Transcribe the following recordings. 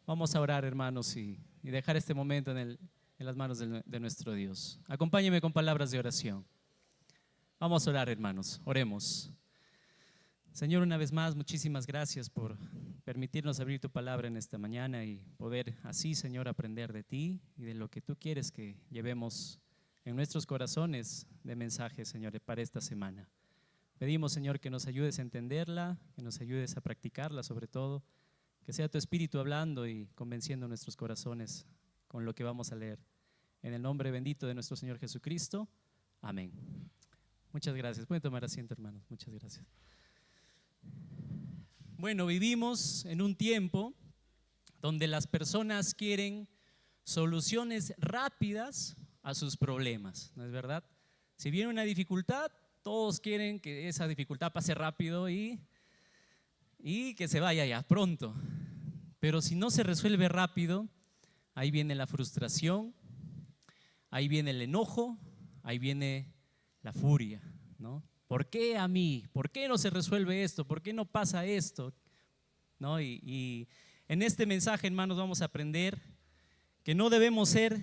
Vamos a orar, hermanos, y dejar este momento en las manos de nuestro Dios. Acompáñenme con palabras de oración. Vamos a orar, hermanos, oremos. Señor, una vez más, muchísimas gracias por permitirnos abrir tu palabra en esta mañana y poder así, Señor, aprender de ti y de lo que tú quieres que llevemos en nuestros corazones de mensaje, Señor, para esta semana. Pedimos, Señor, que nos ayudes a entenderla, que nos ayudes a practicarla, sobre todo, que sea tu Espíritu hablando y convenciendo nuestros corazones con lo que vamos a leer. En el nombre bendito de nuestro Señor Jesucristo, amén. Muchas gracias. Pueden tomar asiento, hermanos. Muchas gracias. Bueno, vivimos en un tiempo donde las personas quieren soluciones rápidas a sus problemas, ¿no es verdad? Si viene una dificultad, todos quieren que esa dificultad pase rápido y que se vaya ya pronto. Pero si no se resuelve rápido, ahí viene la frustración, ahí viene el enojo, ahí viene la furia, ¿no? ¿Por qué a mí? ¿Por qué no se resuelve esto? ¿Por qué no pasa esto? ¿No? Y en este mensaje, hermanos, vamos a aprender que no debemos ser,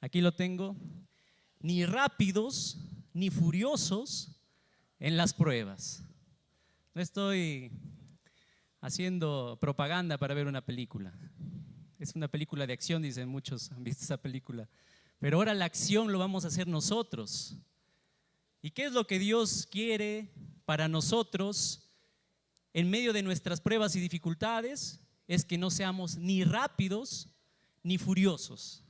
aquí lo tengo, ni rápidos ni furiosos en las pruebas. No estoy haciendo propaganda para ver una película. Es una película de acción, dicen muchos, han visto esa película. Pero ahora la acción lo vamos a hacer nosotros. ¿Y qué es lo que Dios quiere para nosotros en medio de nuestras pruebas y dificultades? Es que no seamos ni rápidos ni furiosos.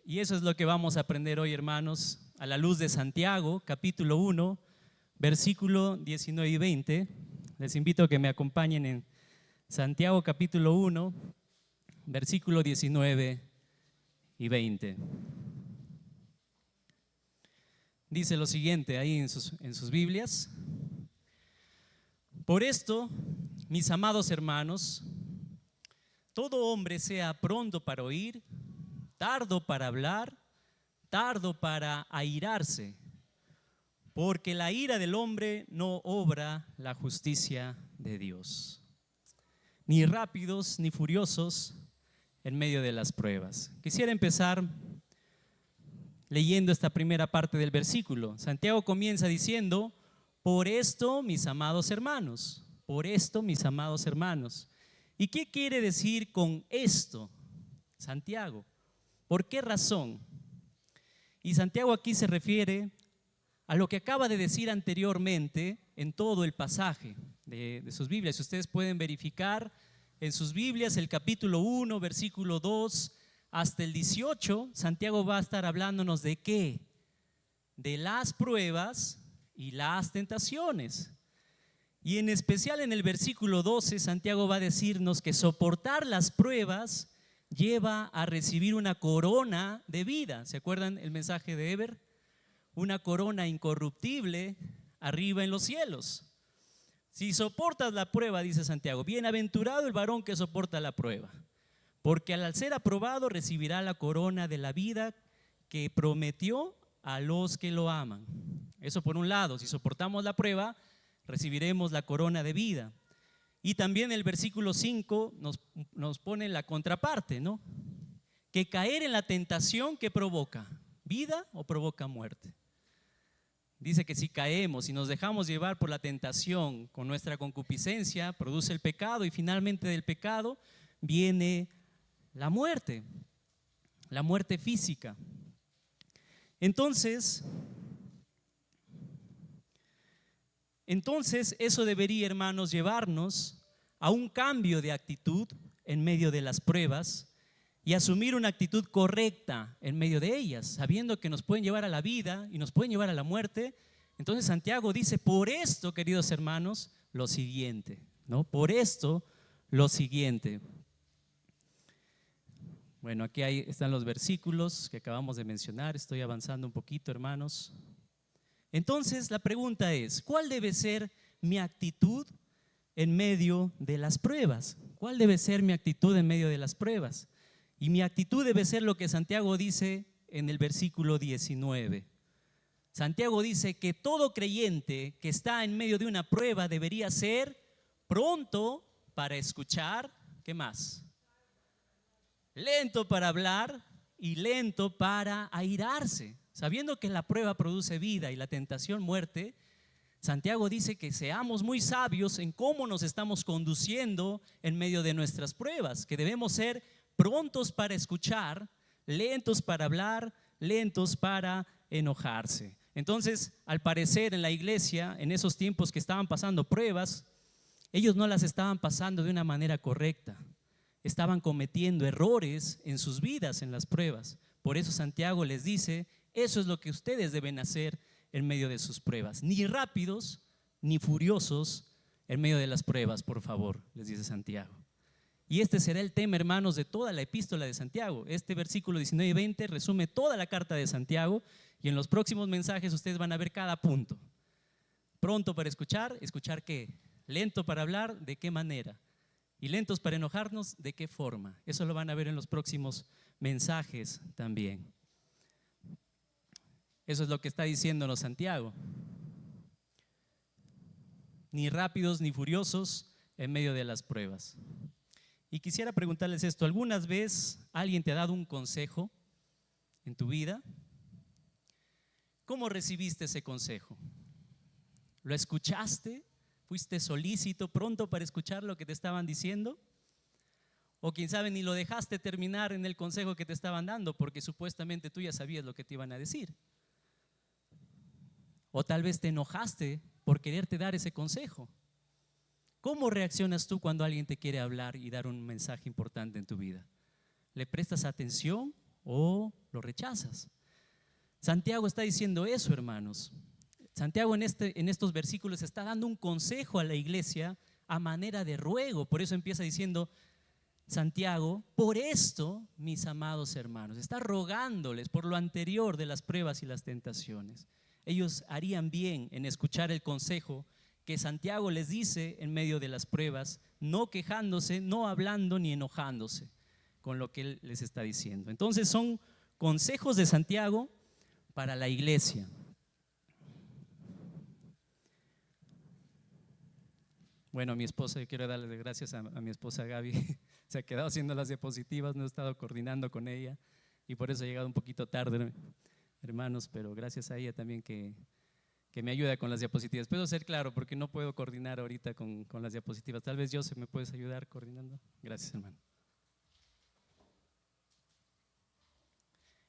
Y eso es lo que vamos a aprender hoy, hermanos, a la luz de Santiago, capítulo 1, versículo 19 y 20. Les invito a que me acompañen en Santiago, capítulo 1, versículo 19 y 20. Dice lo siguiente ahí en sus Biblias: por esto, mis amados hermanos, todo hombre sea pronto para oír, tardo para hablar, tardo para airarse, porque la ira del hombre no obra la justicia de Dios. Ni rápidos ni furiosos en medio de las pruebas. Quisiera empezar leyendo esta primera parte del versículo. Santiago comienza diciendo: por esto, mis amados hermanos, por esto, mis amados hermanos. ¿Y qué quiere decir con esto, Santiago? ¿Por qué razón? Y Santiago aquí se refiere a lo que acaba de decir anteriormente en todo el pasaje de sus Biblias. Ustedes pueden verificar en sus Biblias el capítulo 1, versículo 2 hasta el 18. Santiago va a estar hablándonos de ¿qué? De las pruebas y las tentaciones. Y en especial en el versículo 12, Santiago va a decirnos que soportar las pruebas lleva a recibir una corona de vida. ¿Se acuerdan el mensaje de Eber? Una corona incorruptible arriba en los cielos. Si soportas la prueba, dice Santiago, bienaventurado el varón que soporta la prueba, porque al ser aprobado recibirá la corona de la vida que prometió a los que lo aman. Eso por un lado, si soportamos la prueba, recibiremos la corona de vida. Y también el versículo 5 nos pone la contraparte, ¿no? Que caer en la tentación, ¿qué provoca? ¿Vida o provoca muerte? Dice que si caemos y nos dejamos llevar por la tentación con nuestra concupiscencia, produce el pecado, y finalmente del pecado viene la muerte física. Entonces eso debería, hermanos, llevarnos a un cambio de actitud en medio de las pruebas y asumir una actitud correcta en medio de ellas, sabiendo que nos pueden llevar a la vida y nos pueden llevar a la muerte. Entonces Santiago dice: por esto, queridos hermanos, lo siguiente, ¿no? Por esto, lo siguiente. Bueno, aquí están los versículos que acabamos de mencionar. Estoy avanzando un poquito, hermanos. Entonces la pregunta es: ¿cuál debe ser mi actitud en medio de las pruebas? ¿Cuál debe ser mi actitud en medio de las pruebas? Y mi actitud debe ser lo que Santiago dice en el versículo 19. Santiago dice que todo creyente que está en medio de una prueba debería ser pronto para escuchar, ¿qué más? Lento para hablar y lento para airarse. Sabiendo que la prueba produce vida y la tentación muerte, Santiago dice que seamos muy sabios en cómo nos estamos conduciendo en medio de nuestras pruebas, que debemos ser prontos para escuchar, lentos para hablar, lentos para enojarse. Entonces, al parecer en la iglesia, en esos tiempos que estaban pasando pruebas, ellos no las estaban pasando de una manera correcta. Estaban cometiendo errores en sus vidas en las pruebas. Por eso Santiago les dice, eso es lo que ustedes deben hacer en medio de sus pruebas. Ni rápidos, ni furiosos en medio de las pruebas, por favor, les dice Santiago. Y este será el tema, hermanos, de toda la epístola de Santiago. Este versículo 19 y 20 resume toda la carta de Santiago y en los próximos mensajes ustedes van a ver cada punto. Pronto para escuchar, ¿escuchar qué? Lento para hablar, ¿de qué manera? Y lentos para enojarnos, ¿de qué forma? Eso lo van a ver en los próximos mensajes también. Eso es lo que está diciéndonos Santiago. Ni rápidos ni furiosos en medio de las pruebas. Y quisiera preguntarles esto, ¿algunas veces alguien te ha dado un consejo en tu vida? ¿Cómo recibiste ese consejo? ¿Lo escuchaste? ¿Fuiste solícito, pronto para escuchar lo que te estaban diciendo? O quién sabe, ni lo dejaste terminar en el consejo que te estaban dando porque supuestamente tú ya sabías lo que te iban a decir. O tal vez te enojaste por quererte dar ese consejo. ¿Cómo reaccionas tú cuando alguien te quiere hablar y dar un mensaje importante en tu vida? ¿Le prestas atención o lo rechazas? Santiago está diciendo eso, hermanos. Santiago en estos versículos está dando un consejo a la iglesia a manera de ruego. Por eso empieza diciendo Santiago, por esto, mis amados hermanos, está rogándoles por lo anterior de las pruebas y las tentaciones. Ellos harían bien en escuchar el consejo que Santiago les dice en medio de las pruebas, no quejándose, no hablando ni enojándose con lo que él les está diciendo. Entonces son consejos de Santiago para la iglesia. Bueno, a mi esposa, yo quiero darle gracias a mi esposa Gaby, se ha quedado haciendo las diapositivas, no he estado coordinando con ella y por eso he llegado un poquito tarde, hermanos, pero gracias a ella también que me ayuda con las diapositivas. Puedo ser claro porque no puedo coordinar ahorita con las diapositivas. Tal vez Joseph me puedes ayudar coordinando. Gracias, hermano.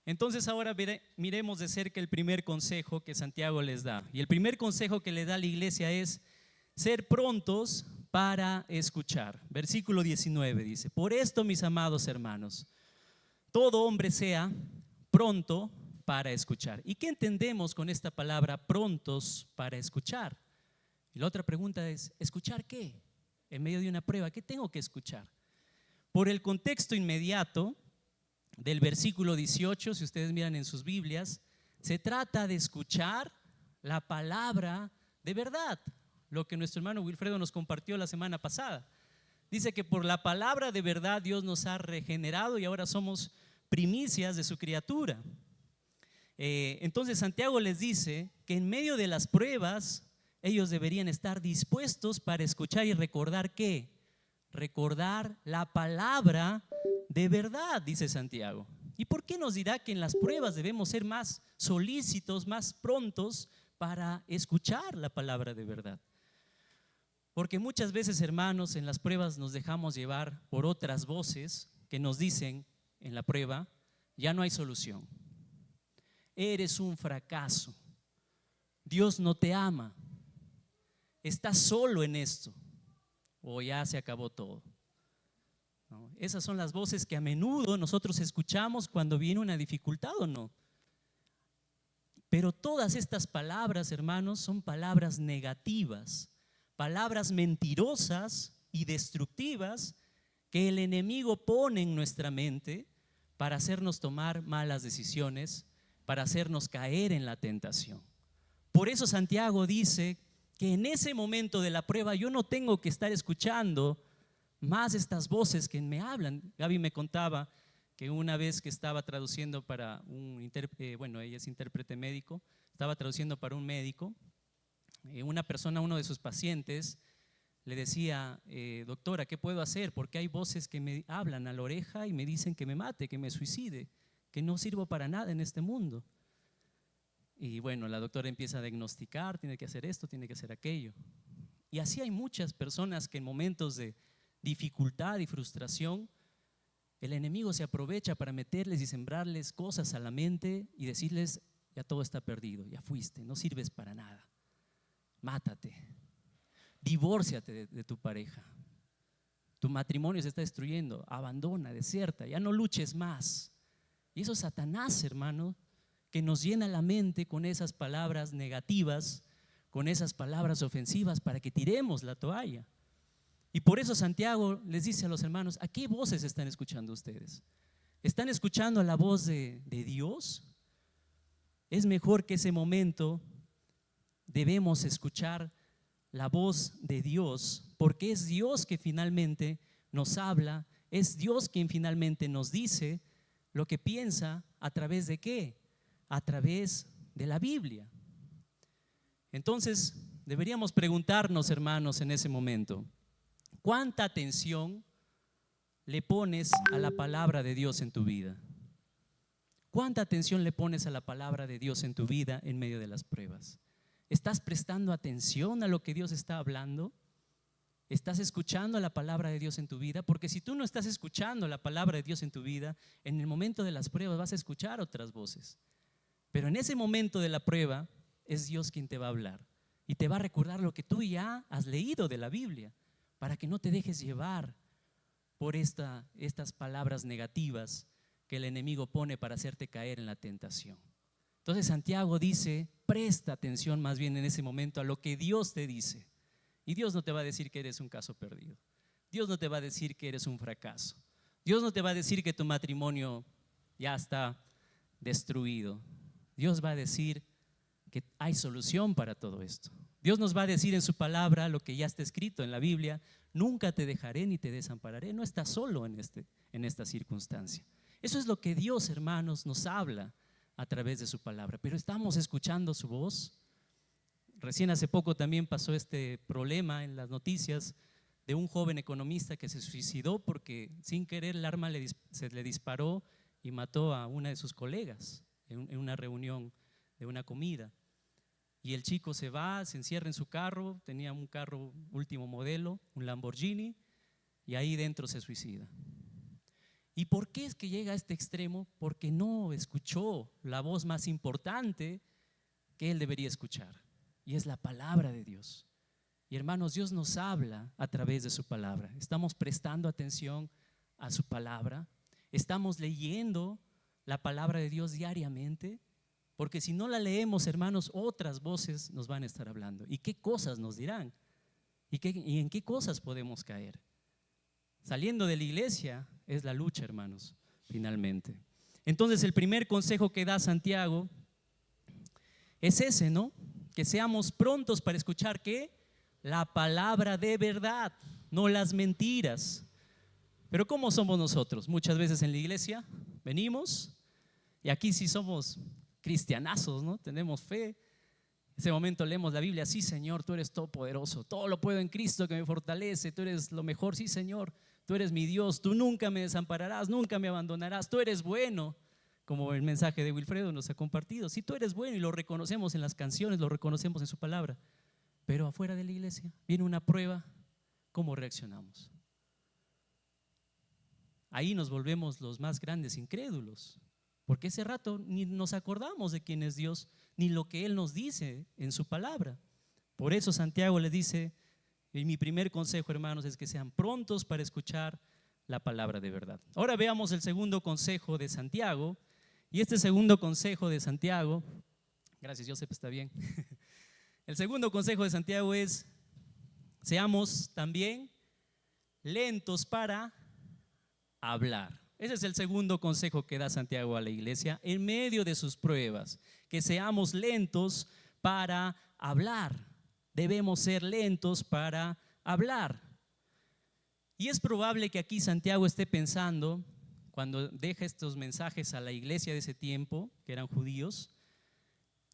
Entonces ahora miremos de cerca el primer consejo que Santiago les da. Y el primer consejo que le da a la iglesia es ser prontos para escuchar. Versículo 19 dice, por esto, mis amados hermanos, todo hombre sea pronto para escuchar. ¿Y qué entendemos con esta palabra prontos para escuchar? Y la otra pregunta es, ¿escuchar qué? En medio de una prueba, ¿qué tengo que escuchar? Por el contexto inmediato del versículo 18, si ustedes miran en sus Biblias, se trata de escuchar la palabra de verdad, lo que nuestro hermano Wilfredo nos compartió la semana pasada. Dice que por la palabra de verdad Dios nos ha regenerado y ahora somos primicias de su criatura. Entonces Santiago les dice que en medio de las pruebas ellos deberían estar dispuestos para escuchar y recordar ¿qué? Recordar la palabra de verdad, dice Santiago. ¿Y por qué nos dirá que en las pruebas debemos ser más solícitos, más prontos para escuchar la palabra de verdad? Porque muchas veces, hermanos, en las pruebas nos dejamos llevar por otras voces que nos dicen en la prueba, ya no hay solución. Eres un fracaso. Dios no te ama. Estás solo en esto. O ya se acabó todo. ¿No? Esas son las voces que a menudo nosotros escuchamos cuando viene una dificultad o no. Pero todas estas palabras, hermanos, son palabras negativas, palabras mentirosas y destructivas que el enemigo pone en nuestra mente para hacernos tomar malas decisiones, para hacernos caer en la tentación. Por eso Santiago dice que en ese momento de la prueba yo no tengo que estar escuchando más estas voces que me hablan. Gaby me contaba que una vez que estaba traduciendo para un intérprete, bueno, ella es intérprete médico, estaba traduciendo para un médico, una persona, uno de sus pacientes, le decía, doctora, ¿qué puedo hacer? Porque hay voces que me hablan a la oreja y me dicen que me mate, que me suicide, que no sirvo para nada en este mundo. Y bueno, la doctora empieza a diagnosticar, tiene que hacer esto, tiene que hacer aquello. Y así hay muchas personas que en momentos de dificultad y frustración, el enemigo se aprovecha para meterles y sembrarles cosas a la mente y decirles, ya todo está perdido, ya fuiste, no sirves para nada, mátate, divórciate de tu pareja, tu matrimonio se está destruyendo, abandona, deserta, ya no luches más. Y eso es Satanás, hermano, que nos llena la mente con esas palabras negativas, con esas palabras ofensivas para que tiremos la toalla. Y por eso Santiago les dice a los hermanos, ¿a qué voces están escuchando ustedes? ¿Están escuchando la voz de Dios? Es mejor que ese momento debemos escuchar la voz de Dios, porque es Dios que finalmente nos habla, es Dios quien finalmente nos dice lo que piensa. ¿A través de qué? A través de la Biblia. Entonces deberíamos preguntarnos, hermanos, en ese momento, ¿cuánta atención le pones a la palabra de Dios en tu vida? ¿Cuánta atención le pones a la palabra de Dios en tu vida en medio de las pruebas? ¿Estás prestando atención a lo que Dios está hablando? ¿Estás escuchando la palabra de Dios en tu vida? Porque si tú no estás escuchando la palabra de Dios en tu vida, en el momento de las pruebas vas a escuchar otras voces. Pero en ese momento de la prueba es Dios quien te va a hablar y te va a recordar lo que tú ya has leído de la Biblia, para que no te dejes llevar por estas palabras negativas que el enemigo pone para hacerte caer en la tentación. Entonces Santiago dice, presta atención más bien en ese momento a lo que Dios te dice. Y Dios no te va a decir que eres un caso perdido. Dios no te va a decir que eres un fracaso. Dios no te va a decir que tu matrimonio ya está destruido. Dios va a decir que hay solución para todo esto. Dios nos va a decir en su palabra lo que ya está escrito en la Biblia: nunca te dejaré ni te desampararé. No estás solo en esta circunstancia. Eso es lo que Dios, hermanos, nos habla a través de su palabra. Pero ¿estamos escuchando su voz? Recién hace poco también pasó este problema en las noticias de un joven economista que se suicidó porque sin querer el arma se le disparó y mató a una de sus colegas en una reunión de una comida. Y el chico se va, se encierra en su carro, tenía un carro último modelo, un Lamborghini, y ahí dentro se suicida. ¿Y por qué es que llega a este extremo? Porque no escuchó la voz más importante que él debería escuchar, y es la palabra de Dios. Y hermanos, Dios nos habla a través de su palabra. Estamos prestando atención a su palabra, estamos leyendo la palabra de Dios diariamente. Porque si no la leemos, hermanos, otras voces nos van a estar hablando. ¿Y qué cosas nos dirán? ¿Y en qué cosas podemos caer? Saliendo de la iglesia es la lucha, hermanos, finalmente. Entonces el primer consejo que da Santiago es ese, ¿no? Que seamos prontos para escuchar ¿qué? La palabra de verdad, no las mentiras. Pero ¿cómo somos nosotros? Muchas veces en la iglesia venimos y aquí sí somos cristianazos, ¿no? Tenemos fe. En ese momento leemos la Biblia: sí, Señor, tú eres todopoderoso, todo lo puedo en Cristo que me fortalece, tú eres lo mejor, sí, Señor, tú eres mi Dios, tú nunca me desampararás, nunca me abandonarás, tú eres bueno, como el mensaje de Wilfredo nos ha compartido. Sí, tú eres bueno, y lo reconocemos en las canciones, lo reconocemos en su palabra. Pero afuera de la iglesia viene una prueba, ¿cómo reaccionamos? Ahí nos volvemos los más grandes incrédulos. Porque ese rato ni nos acordamos de quién es Dios, ni lo que Él nos dice en su palabra. Por eso Santiago les dice, y mi primer consejo, hermanos, es que sean prontos para escuchar la palabra de verdad. Ahora veamos el segundo consejo de Santiago. Y este segundo consejo de Santiago, gracias Joseph, está bien. El segundo consejo de Santiago es: seamos también lentos para hablar. Ese es el segundo consejo que da Santiago a la iglesia en medio de sus pruebas, que seamos lentos para hablar. Debemos ser lentos para hablar. Y es probable que aquí Santiago esté pensando, cuando deja estos mensajes a la iglesia de ese tiempo, que eran judíos,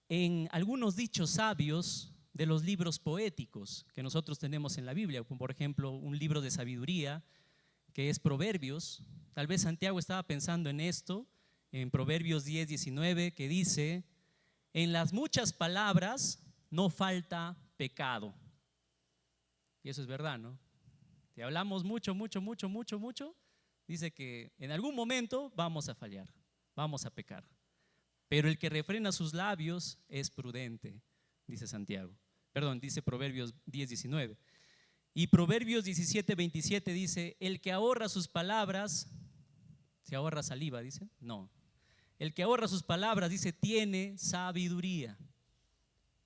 en algunos dichos sabios de los libros poéticos que nosotros tenemos en la Biblia, como por ejemplo un libro de sabiduría que es Proverbios. Tal vez Santiago estaba pensando en esto, en Proverbios 10:19, que dice: en las muchas palabras no falta pecado. Y eso es verdad, ¿no? Si hablamos mucho, dice que en algún momento vamos a fallar, vamos a pecar. Pero el que refrena sus labios es prudente, dice Santiago. Perdón, dice Proverbios 10:19. Y Proverbios 17:27 dice: el que ahorra sus palabras, ¿se ahorra saliva, dice? No. El que ahorra sus palabras, dice, tiene sabiduría.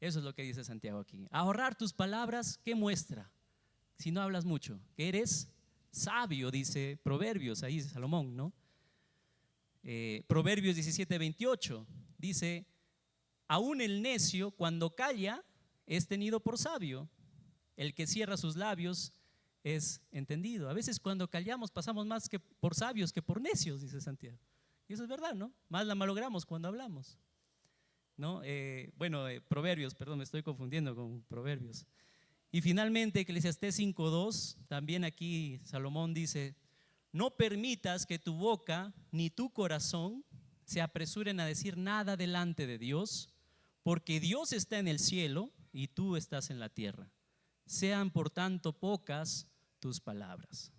Eso es lo que dice Santiago aquí. Ahorrar tus palabras, ¿qué muestra? Si no hablas mucho, que eres sabio, dice Proverbios, ahí dice Salomón, ¿no? Proverbios 17:28 dice: aún el necio cuando calla es tenido por sabio, el que cierra sus labios es entendido. A veces cuando callamos pasamos más que por sabios que por necios, dice Santiago. Y eso es verdad, ¿no? Más la malogramos cuando hablamos, ¿no? Proverbios, perdón, me estoy confundiendo con Proverbios. Y finalmente Eclesiastés 5:2, también aquí Salomón dice: no permitas que tu boca ni tu corazón se apresuren a decir nada delante de Dios, porque Dios está en el cielo y tú estás en la tierra. Sean por tanto pocas tus palabras.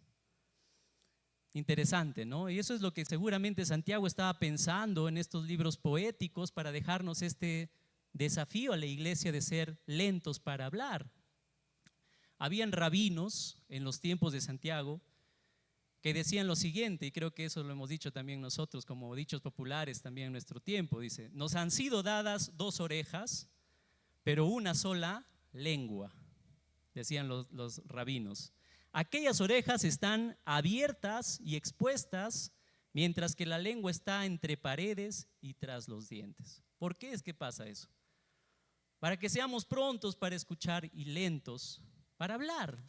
Interesante, ¿no? Y eso es lo que seguramente Santiago estaba pensando en estos libros poéticos para dejarnos este desafío a la iglesia de ser lentos para hablar. Habían rabinos en los tiempos de Santiago que decían lo siguiente, y creo que eso lo hemos dicho también nosotros como dichos populares también en nuestro tiempo. Dice: nos han sido dadas 2 orejas, pero una sola lengua, decían los rabinos. Aquellas orejas están abiertas y expuestas, mientras que la lengua está entre paredes y tras los dientes. ¿Por qué es que pasa eso? Para que seamos prontos para escuchar y lentos para hablar.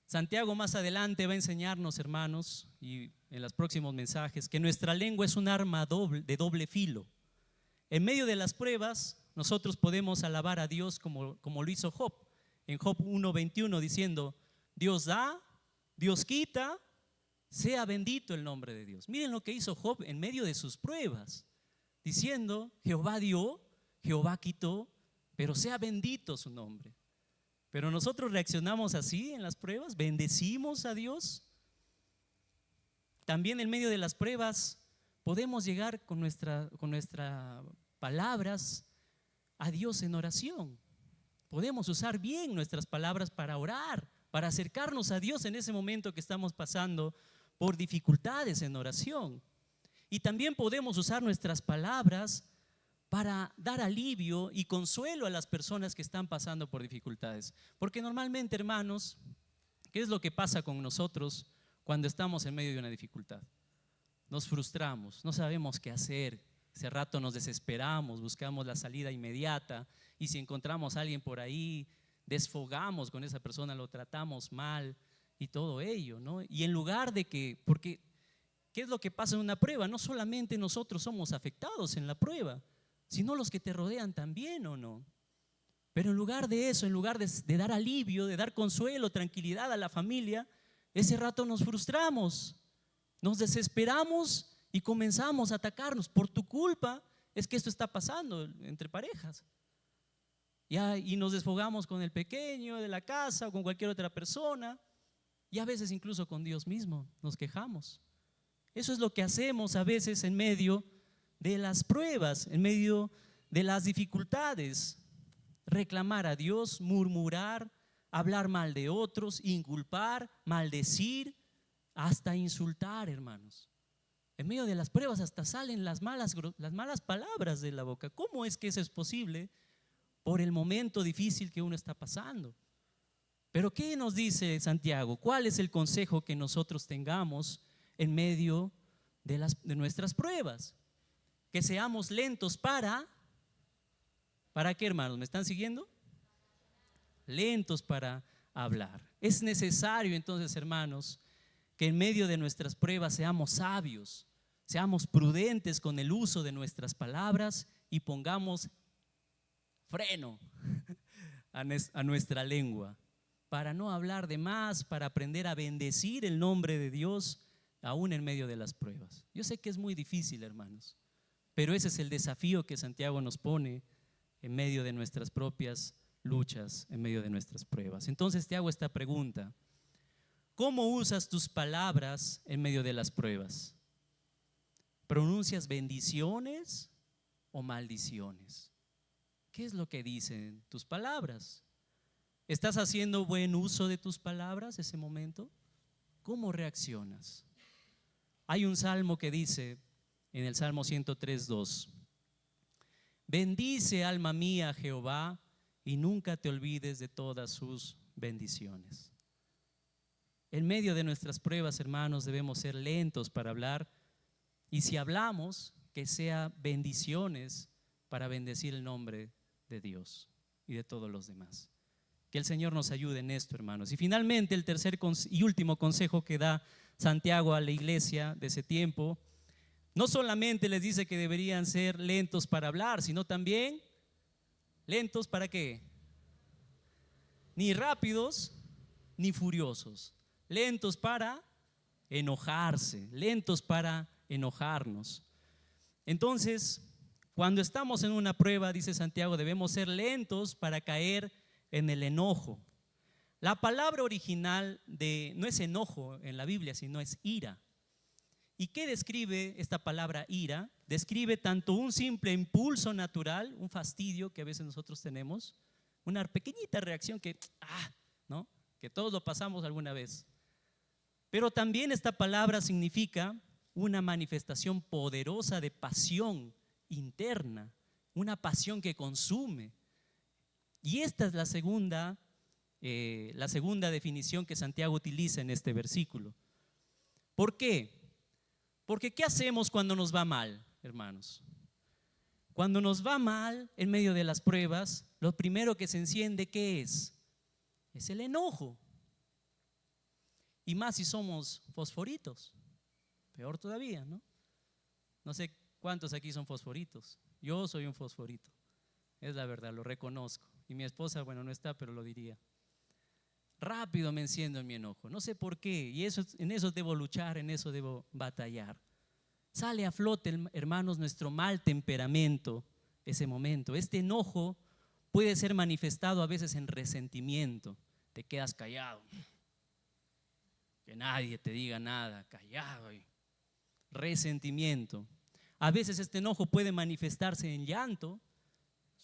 Santiago más adelante va a enseñarnos, hermanos, y en los próximos mensajes, que nuestra lengua es un arma de doble filo. En medio de las pruebas, nosotros podemos alabar a Dios como lo hizo Job. En Job 1:21 diciendo: Dios da, Dios quita, sea bendito el nombre de Dios. Miren lo que hizo Job en medio de sus pruebas, diciendo: Jehová dio, Jehová quitó, pero sea bendito su nombre. Pero nosotros reaccionamos así en las pruebas, bendecimos a Dios. También en medio de las pruebas podemos llegar con nuestras palabras a Dios en oración. Podemos usar bien nuestras palabras para orar, para acercarnos a Dios en ese momento que estamos pasando por dificultades en oración. Y también podemos usar nuestras palabras para dar alivio y consuelo a las personas que están pasando por dificultades. Porque normalmente, hermanos, ¿qué es lo que pasa con nosotros cuando estamos en medio de una dificultad? Nos frustramos, no sabemos qué hacer. Ese rato nos desesperamos, buscamos la salida inmediata, y si encontramos a alguien por ahí, desfogamos con esa persona, lo tratamos mal y todo ello, ¿no? Y en lugar de que, porque ¿qué es lo que pasa en una prueba? No solamente nosotros somos afectados en la prueba, sino los que te rodean también, ¿o no? Pero en lugar de eso, en lugar de dar alivio, de dar consuelo, tranquilidad a la familia, ese rato nos frustramos, nos desesperamos y comenzamos a atacarnos. Por tu culpa es que esto está pasando entre parejas. Y nos desfogamos con el pequeño de la casa o con cualquier otra persona, y a veces incluso con Dios mismo nos quejamos. Eso es lo que hacemos a veces en medio de las pruebas, en medio de las dificultades. Reclamar a Dios, murmurar, hablar mal de otros, inculpar, maldecir, hasta insultar, hermanos. En medio de las pruebas hasta salen las malas palabras de la boca. ¿Cómo es que eso es posible? Por el momento difícil que uno está pasando. Pero ¿qué nos dice Santiago? ¿Cuál es el consejo que nosotros tengamos en medio de nuestras pruebas? Que seamos lentos ¿para qué, hermanos? ¿Me están siguiendo? Lentos para hablar. Es necesario entonces, hermanos, que en medio de nuestras pruebas seamos sabios, seamos prudentes con el uso de nuestras palabras y pongamos freno a nuestra lengua, para no hablar de más, para aprender a bendecir el nombre de Dios aún en medio de las pruebas. Yo sé que es muy difícil, hermanos, pero ese es el desafío que Santiago nos pone en medio de nuestras propias luchas, en medio de nuestras pruebas. Entonces te hago esta pregunta: ¿cómo usas tus palabras en medio de las pruebas? ¿Pronuncias bendiciones o maldiciones? ¿Qué es lo que dicen tus palabras? ¿Estás haciendo buen uso de tus palabras ese momento? ¿Cómo reaccionas? Hay un salmo que dice, en el Salmo 103:2, bendice alma mía a Jehová y nunca te olvides de todas sus bendiciones. En medio de nuestras pruebas, hermanos, debemos ser lentos para hablar, y si hablamos, que sea bendiciones para bendecir el nombre de Dios y de todos los demás. Que el Señor nos ayude en esto, hermanos. Y finalmente, el tercer y último consejo que da Santiago a la iglesia de ese tiempo, no solamente les dice que deberían ser lentos para hablar, sino también lentos para qué, ni rápidos ni furiosos, lentos para enojarse, lentos para enojarnos. Entonces, cuando estamos en una prueba, dice Santiago, debemos ser lentos para caer en el enojo. La palabra original no es enojo en la Biblia, sino es ira. ¿Y qué describe esta palabra ira? Describe tanto un simple impulso natural, un fastidio que a veces nosotros tenemos, una pequeñita reacción ¿no? Que todos lo pasamos alguna vez. Pero también esta palabra significa una manifestación poderosa de pasión interna, una pasión que consume. Y esta es la segunda definición que Santiago utiliza en este versículo. ¿Por qué? Porque ¿qué hacemos cuando nos va mal, hermanos? Cuando nos va mal en medio de las pruebas, lo primero que se enciende, ¿qué es? Es el enojo. Y más si somos fosforitos, peor todavía, ¿no? No sé cuántos aquí son fosforitos. Yo soy un fosforito, es la verdad, lo reconozco. Y mi esposa, bueno, no está, pero lo diría. Rápido me enciendo en mi enojo, no sé por qué, y en eso debo luchar, en eso debo batallar. Sale a flote, hermanos, nuestro mal temperamento ese momento. Este enojo puede ser manifestado a veces en resentimiento. Te quedas callado, que nadie te diga nada, callado. Resentimiento. A veces este enojo puede manifestarse en llanto.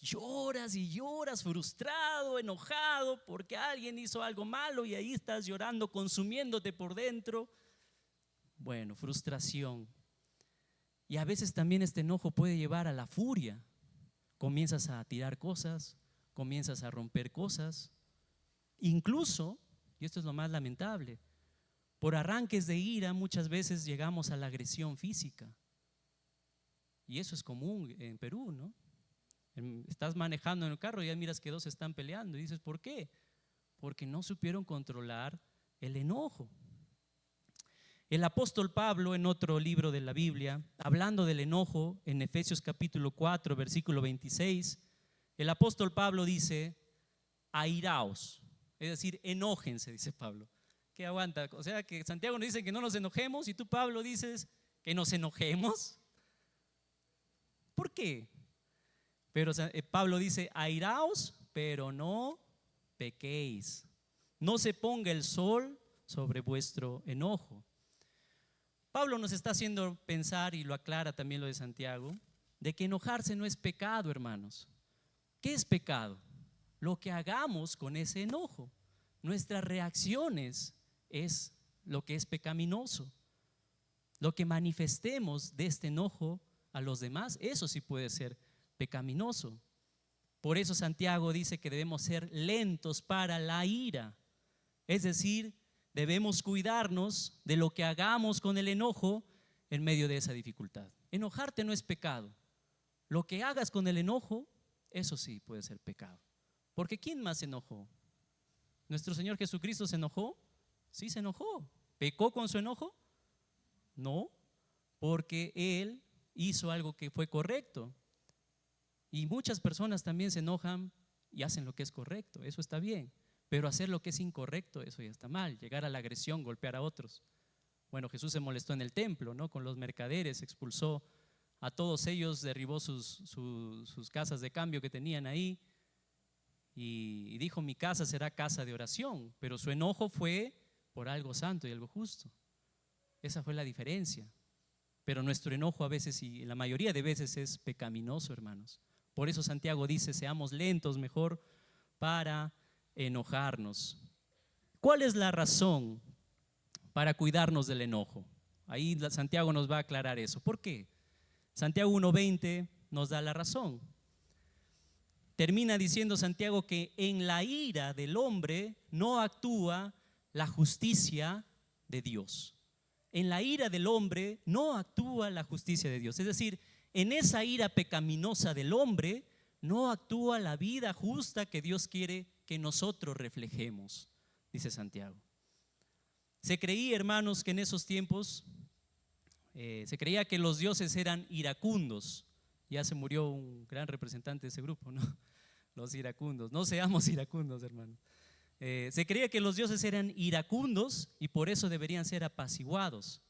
Lloras y lloras, frustrado, enojado porque alguien hizo algo malo y ahí estás llorando, consumiéndote por dentro. Bueno, frustración. Y a veces también este enojo puede llevar a la furia. Comienzas a tirar cosas, comienzas a romper cosas. Incluso, y esto es lo más lamentable, por arranques de ira muchas veces llegamos a la agresión física. Y eso es común en Perú, ¿no? Estás manejando en el carro y ya miras que dos están peleando y dices, ¿por qué? Porque no supieron controlar el enojo. El apóstol Pablo, en otro libro de la Biblia, hablando del enojo, en Efesios capítulo 4, versículo 26, el apóstol Pablo dice, airaos, es decir, enójense, dice Pablo. ¿Qué aguanta? O sea, que Santiago nos dice que no nos enojemos y tú, Pablo, dices que nos enojemos. ¿Por qué? Pero Pablo dice, airaos, pero no pequéis. No se ponga el sol sobre vuestro enojo. Pablo nos está haciendo pensar, y lo aclara también lo de Santiago, de que enojarse no es pecado, hermanos. ¿Qué es pecado? Lo que hagamos con ese enojo. Nuestras reacciones es lo que es pecaminoso. Lo que manifestemos de este enojo a los demás, eso sí puede ser pecaminoso. Por eso Santiago dice que debemos ser lentos para la ira. Es decir, debemos cuidarnos de lo que hagamos con el enojo en medio de esa dificultad. Enojarte no es pecado. Lo que hagas con el enojo, eso sí puede ser pecado. Porque ¿quién más se enojó? ¿Nuestro Señor Jesucristo se enojó? Sí, se enojó. ¿Pecó con su enojo? No, porque Él hizo algo que fue correcto. Y muchas personas también se enojan y hacen lo que es correcto, eso está bien, pero hacer lo que es incorrecto, eso ya está mal, llegar a la agresión, golpear a otros. Bueno, Jesús se molestó en el templo, ¿no? Con los mercaderes, expulsó a todos ellos, derribó sus casas de cambio que tenían ahí y dijo: mi casa será casa de oración, pero su enojo fue por algo santo y algo justo. Esa fue la diferencia. Pero nuestro enojo a veces, y la mayoría de veces, es pecaminoso, hermanos. Por eso Santiago dice: seamos lentos mejor para enojarnos. ¿Cuál es la razón para cuidarnos del enojo? Ahí Santiago nos va a aclarar eso. ¿Por qué? Santiago 1:20 nos da la razón. Termina diciendo Santiago que en la ira del hombre no actúa la justicia de Dios. En la ira del hombre no actúa la justicia de Dios. Es decir, en esa ira pecaminosa del hombre no actúa la vida justa que Dios quiere que nosotros reflejemos, dice Santiago. Se creía, hermanos, que en esos tiempos se creía que los dioses eran iracundos. Ya se murió un gran representante de ese grupo, ¿no? Los iracundos. No seamos iracundos, hermanos. Se creía que los dioses eran iracundos y por eso deberían ser apaciguados.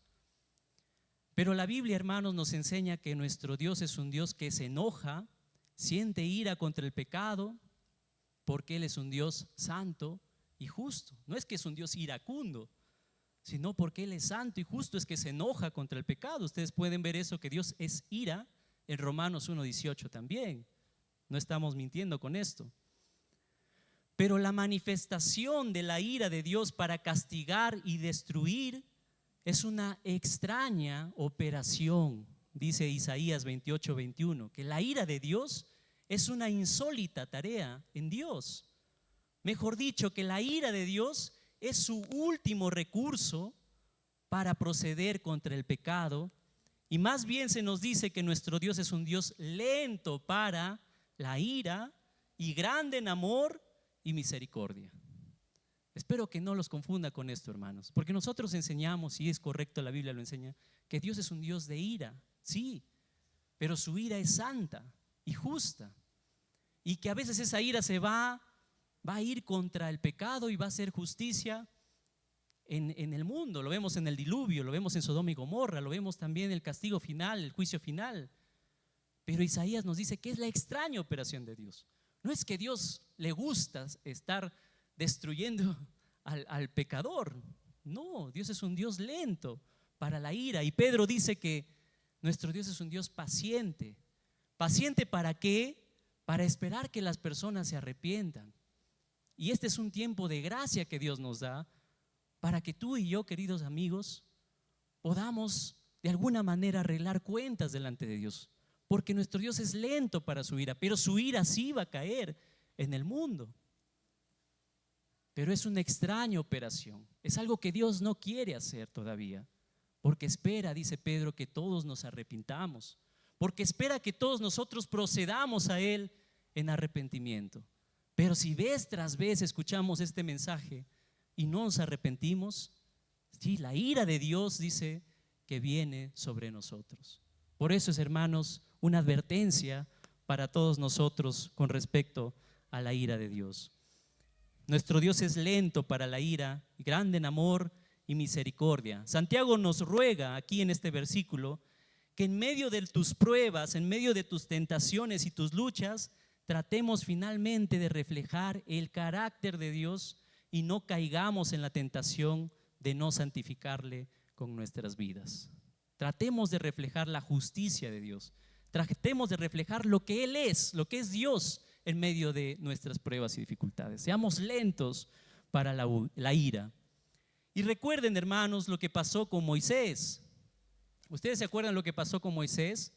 Pero la Biblia, hermanos, nos enseña que nuestro Dios es un Dios que se enoja, siente ira contra el pecado, porque Él es un Dios santo y justo. No es que es un Dios iracundo, sino porque Él es santo y justo es que se enoja contra el pecado. Ustedes pueden ver eso, que Dios es ira, en Romanos 1:18 también. No estamos mintiendo con esto. Pero la manifestación de la ira de Dios para castigar y destruir es una extraña operación. Dice Isaías 28:21, que la ira de Dios es una insólita tarea en Dios. Mejor dicho, que la ira de Dios es su último recurso para proceder contra el pecado. Y más bien se nos dice que nuestro Dios es un Dios lento para la ira y grande en amor y misericordia. Espero que no los confunda con esto, hermanos, porque nosotros enseñamos, y es correcto, la Biblia lo enseña, que Dios es un Dios de ira, sí, pero su ira es santa y justa, y que a veces esa ira se va a ir contra el pecado y va a hacer justicia en el mundo. Lo vemos en el diluvio, lo vemos en Sodoma y Gomorra, lo vemos también en el castigo final, el juicio final. Pero Isaías nos dice que es la extraña operación de Dios. No es que Dios le gusta estar destruyendo al pecador. No, Dios es un Dios lento para la ira. Y Pedro dice que nuestro Dios es un Dios paciente. ¿Paciente para qué? Para esperar que las personas se arrepientan. Y este es un tiempo de gracia que Dios nos da para que tú y yo, queridos amigos, podamos de alguna manera arreglar cuentas delante de Dios. Porque nuestro Dios es lento para su ira, pero su ira sí va a caer en el mundo. Pero es una extraña operación, es algo que Dios no quiere hacer todavía, porque espera, dice Pedro, que todos nos arrepintamos, porque espera que todos nosotros procedamos a Él en arrepentimiento. Pero si vez tras vez escuchamos este mensaje y no nos arrepentimos, sí, la ira de Dios dice que viene sobre nosotros. Por eso es, hermanos, una advertencia para todos nosotros con respecto a la ira de Dios. Nuestro Dios es lento para la ira, grande en amor y misericordia. Santiago nos ruega aquí en este versículo que en medio de tus pruebas, en medio de tus tentaciones y tus luchas, tratemos finalmente de reflejar el carácter de Dios y no caigamos en la tentación de no santificarle con nuestras vidas. Tratemos de reflejar la justicia de Dios. Tratemos de reflejar lo que Él es, lo que es Dios en medio de nuestras pruebas y dificultades. Seamos lentos para la ira. Y recuerden, hermanos, lo que pasó con Moisés. ¿Ustedes se acuerdan lo que pasó con Moisés?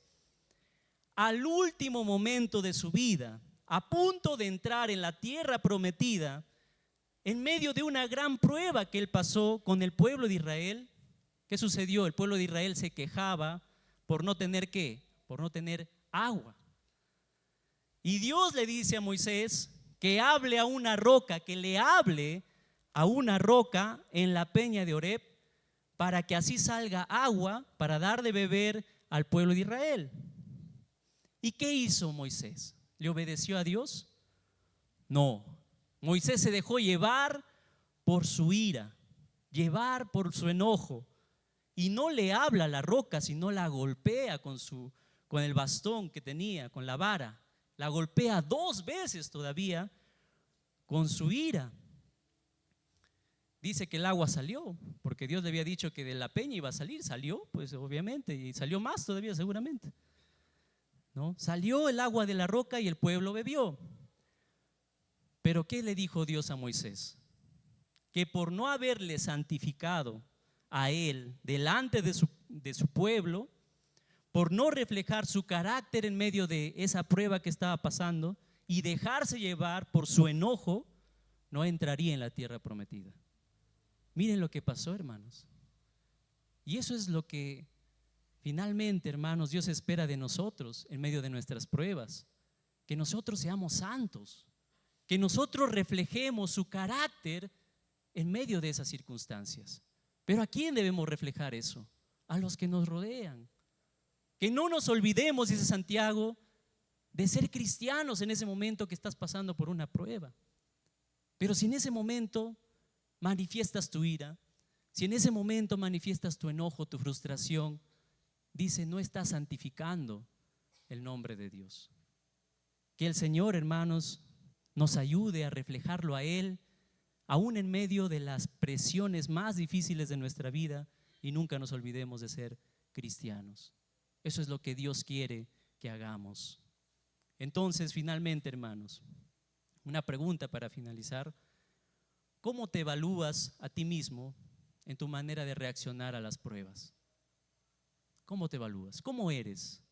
Al último momento de su vida, a punto de entrar en la tierra prometida, en medio de una gran prueba que él pasó con el pueblo de Israel, ¿qué sucedió? El pueblo de Israel se quejaba por no tener ¿qué? Por no tener agua. Y Dios le dice a Moisés que hable a una roca, que le hable a una roca en la peña de Oreb, para que así salga agua para dar de beber al pueblo de Israel. ¿Y qué hizo Moisés? ¿Le obedeció a Dios? No. Moisés se dejó llevar por su ira, llevar por su enojo, y no le habla a la roca, sino la golpea con el bastón que tenía, con la vara. La golpea 2 veces todavía con su ira. Dice que el agua salió, porque Dios le había dicho que de la peña iba a salir. Salió, pues obviamente, y salió más todavía seguramente, ¿no? Salió el agua de la roca y el pueblo bebió. Pero ¿qué le dijo Dios a Moisés? Que por no haberle santificado a él delante de su pueblo, por no reflejar su carácter en medio de esa prueba que estaba pasando y dejarse llevar por su enojo, no entraría en la tierra prometida. Miren lo que pasó, hermanos. Y eso es lo que finalmente, hermanos, Dios espera de nosotros en medio de nuestras pruebas, que nosotros seamos santos, que nosotros reflejemos su carácter en medio de esas circunstancias. Pero ¿a quién debemos reflejar eso? A los que nos rodean. Que no nos olvidemos, dice Santiago, de ser cristianos en ese momento que estás pasando por una prueba. Pero si en ese momento manifiestas tu ira, si en ese momento manifiestas tu enojo, tu frustración, dice, no estás santificando el nombre de Dios. Que el Señor, hermanos, nos ayude a reflejarlo a Él, aún en medio de las presiones más difíciles de nuestra vida, y nunca nos olvidemos de ser cristianos. Eso es lo que Dios quiere que hagamos. Entonces, finalmente, hermanos, una pregunta para finalizar: ¿cómo te evalúas a ti mismo en tu manera de reaccionar a las pruebas? ¿Cómo te evalúas? ¿Cómo eres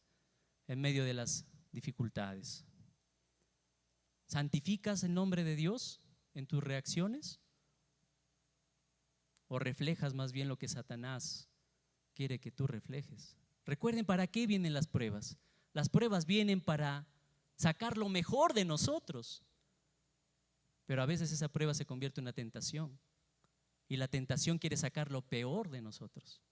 en medio de las dificultades? ¿Santificas el nombre de Dios en tus reacciones? ¿O reflejas más bien lo que Satanás quiere que tú reflejes? Recuerden, ¿para qué vienen las pruebas? Las pruebas vienen para sacar lo mejor de nosotros. Pero a veces esa prueba se convierte en una tentación, y la tentación quiere sacar lo peor de nosotros.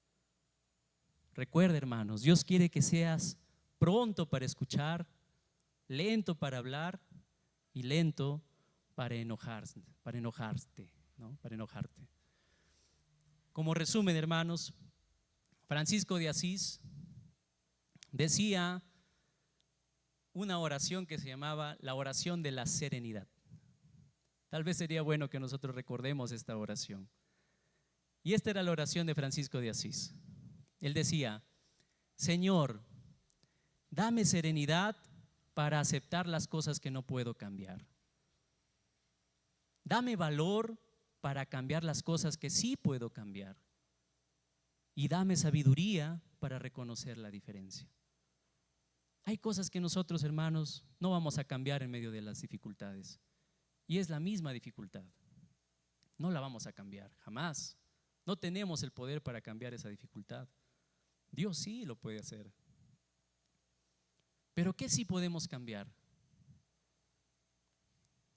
Recuerda, hermanos, Dios quiere que seas pronto para escuchar, lento para hablar y lento para enojarte, ¿no? Para enojarte. Como resumen, hermanos, Francisco de Asís decía una oración que se llamaba la oración de la serenidad. Tal vez sería bueno que nosotros recordemos esta oración. Y esta era la oración de Francisco de Asís. Él decía: Señor, dame serenidad para aceptar las cosas que no puedo cambiar. Dame valor para cambiar las cosas que sí puedo cambiar. Y dame sabiduría para reconocer la diferencia. Hay cosas que nosotros, hermanos, no vamos a cambiar en medio de las dificultades. Y es la misma dificultad. No la vamos a cambiar, jamás. No tenemos el poder para cambiar esa dificultad. Dios sí lo puede hacer. Pero ¿qué sí podemos cambiar?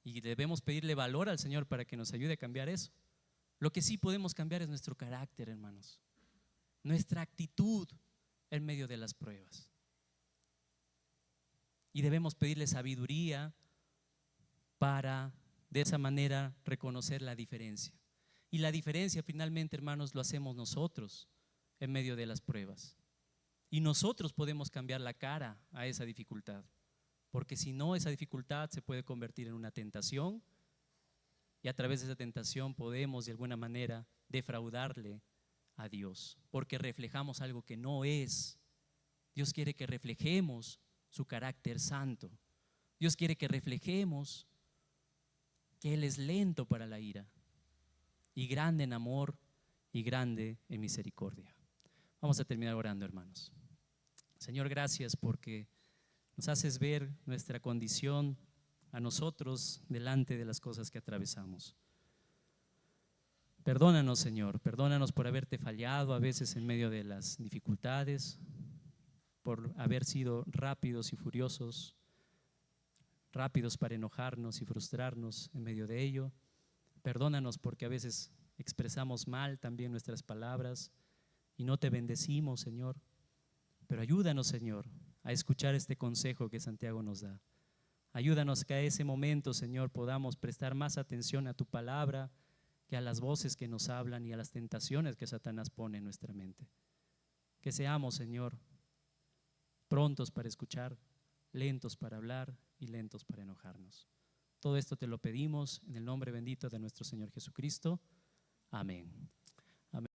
Y debemos pedirle valor al Señor para que nos ayude a cambiar eso. Lo que sí podemos cambiar es nuestro carácter, hermanos. Nuestra actitud en medio de las pruebas. Y debemos pedirle sabiduría para de esa manera reconocer la diferencia. Y la diferencia finalmente, hermanos, lo hacemos nosotros en medio de las pruebas. Y nosotros podemos cambiar la cara a esa dificultad, porque si no, esa dificultad se puede convertir en una tentación, y a través de esa tentación podemos de alguna manera defraudarle a Dios, porque reflejamos algo que no es. Dios quiere que reflejemos su carácter santo. Dios quiere que reflejemos que Él es lento para la ira y grande en amor y grande en misericordia. Vamos a terminar orando, hermanos. Señor, gracias porque nos haces ver nuestra condición a nosotros delante de las cosas que atravesamos. Perdónanos, Señor, perdónanos por haberte fallado a veces en medio de las dificultades, por haber sido rápidos y furiosos, rápidos para enojarnos y frustrarnos en medio de ello. Perdónanos porque a veces expresamos mal también nuestras palabras y no te bendecimos, Señor. Pero ayúdanos, Señor, a escuchar este consejo que Santiago nos da, Ayúdanos que a ese momento, Señor, podamos prestar más atención a tu palabra que a las voces que nos hablan y a las tentaciones que Satanás pone en nuestra mente. Que seamos, Señor, prontos para escuchar, lentos para hablar y lentos para enojarnos. Todo esto te lo pedimos en el nombre bendito de nuestro Señor Jesucristo. Amén.